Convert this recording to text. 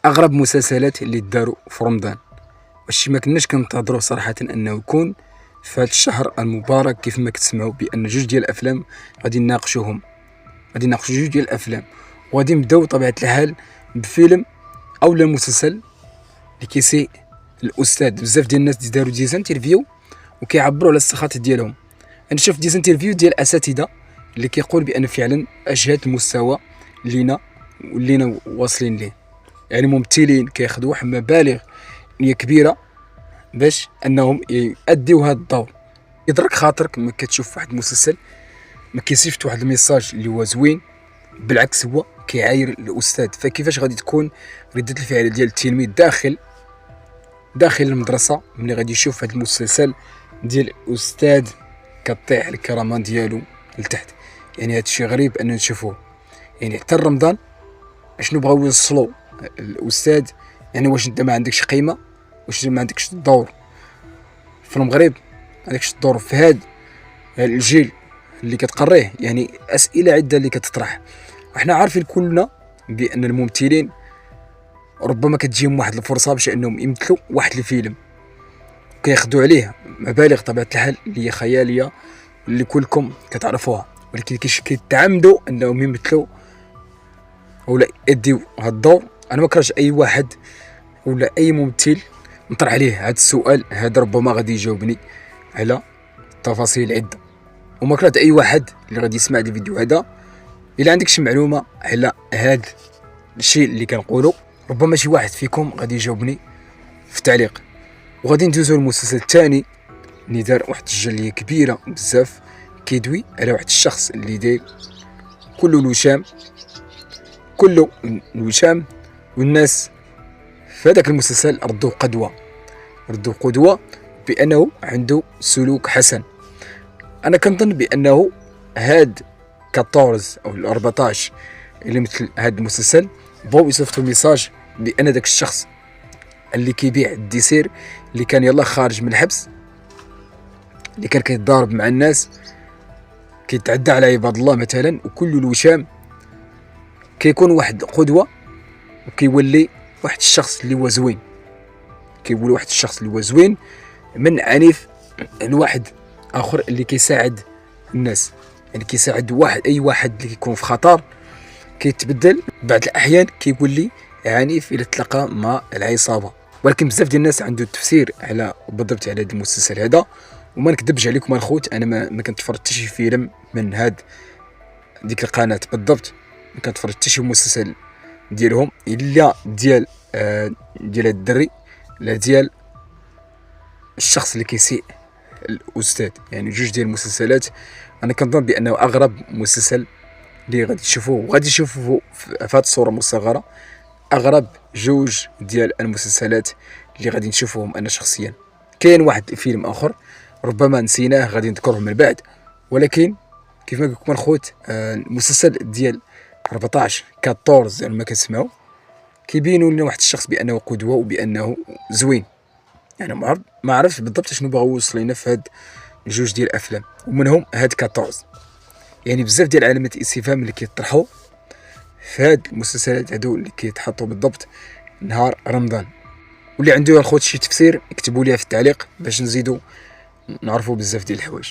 اغرب مسلسلات اللي داروا في رمضان. واش ما كناش كنتظروا صراحه انه يكون في هذا الشهر المبارك، كيف ما كتسمعوا بان جوج ديال الافلام غادي نناقشوهم. غادي نناقشوا جوج ديال الافلام، وغادي نبداو بطبيعه الحال بفيلم او لا مسلسل اللي كيسي الاستاذ. بزاف ديال الناس داروا ديزاين انترفيو وكيعبروا على السخط ديالهم. انا شفت ديزاين انترفيو ديال اساتذه اللي كيقول بان فعلا اش هاد المستوى لينا واصلين ليه، يعني ممثلين كياخذوا واحد مبالغ نية كبيره باش انهم يأديو هذا الدور. يضرك خاطرك ما كتشوف واحد المسلسل ما كيصيفط واحد الميساج اللي هو زوين، بالعكس هو كيعاير الاستاذ. فكيفاش غادي تكون ردة الفعل ديال التلميذ داخل المدرسه ملي غادي يشوف هذا المسلسل ديال الاستاذ كطيح الكرامه ديالو لتحت؟ يعني هذا الشيء غريب ان نشوفوه. يعني حتى رمضان اشنو بغاو يوصلوا الاستاذ؟ يعني واش انت ما عندكش قيمه؟ واش ما عندكش الدور في المغرب؟ ما عندكش الدور في هذا الجيل اللي كتقريه؟ يعني اسئله عده اللي كتطرح. احنا عارفين كلنا بان الممثلين ربما كتجيهم واحد الفرصه باش انهم يمثلوا واحد الفيلم، كياخذوا عليه مبالغ طبيعه الحال اللي هي خياليه اللي كلكم كتعرفوها، ولكن كيتعمدوا انهم يمثلوا ولا يديو هاد الدور. انا ما كرهش اي واحد ولا اي ممثل نطرح عليه هذا السؤال هذا، ربما غادي يجاوبني على تفاصيل عده. وما كرهت اي واحد اللي غادي يسمع الفيديو هذا الا عندك شي معلومه على هذا الشيء اللي كنقوله، ربما شي واحد فيكم غادي يجاوبني في التعليق. وغادي ندوزو للمسلسل الثاني اللي دار واحد الجاليه كبيره بزاف، كيدوي على واحد الشخص اللي داير كله الوشام. والناس في هذاك المسلسل ردوا قدوه بانه عنده سلوك حسن. انا كنظن بانه هاد 14 او 14 اللي مثل هاد المسلسل بغاو يصيفطوا ميساج بان داك الشخص اللي كيبيع الديسير، اللي كان يلا خارج من الحبس، اللي كان كيتضارب مع الناس، كيتعدى على عباد الله مثلا، وكل الوشام كيكون واحد قدوه وكيولي واحد الشخص اللي هو زوين، من عنيف لواحد اخر اللي كيساعد الناس. يعني كيساعد اي واحد اللي كيكون في خطر، كيتبدل بعض الاحيان كيولي عنيف الى تلاقى مع العصابه. ولكن بزاف ديال الناس عنده التفسير على بالضبط على هذا المسلسل هذا. وما نكذبش عليكم الخوت، انا ما كنتفرج حتى شي فيلم من هاد ديك القناه بالضبط، ما كنتفرج حتى شي مسلسل ديالهم الا ديال هاد الدري، لا ديال الشخص اللي كيسيء الاستاذ. يعني جوج ديال المسلسلات انا كنظن بانه اغرب مسلسل اللي غادي تشوفوه في هذه الصوره المصغره، اغرب جوج ديال المسلسلات اللي غادي نشوفوهم انا شخصيا. كاين واحد فيلم اخر ربما نسيناه غادي نذكره من بعد، ولكن كيف ما قلت لكم الخوت المسلسل ديال 14 زعما ما كتسمعوا كيبينوا لنا واحد الشخص بانه قدوه وبانه زوين. يعني ما عرفتش بالضبط شنو بغاو يوصل لنا في هاد جوج ديال الافلام، ومنهم هاد 14. يعني بزاف ديال علامات الاستفهام اللي كيطرحوا في هاد المسلسلات هادو اللي كيتحطوا بالضبط نهار رمضان. واللي عنده الخوت شي تفسير يكتبوا ليها في التعليق باش نزيدوا نعرفوا بزاف ديال الحوايج.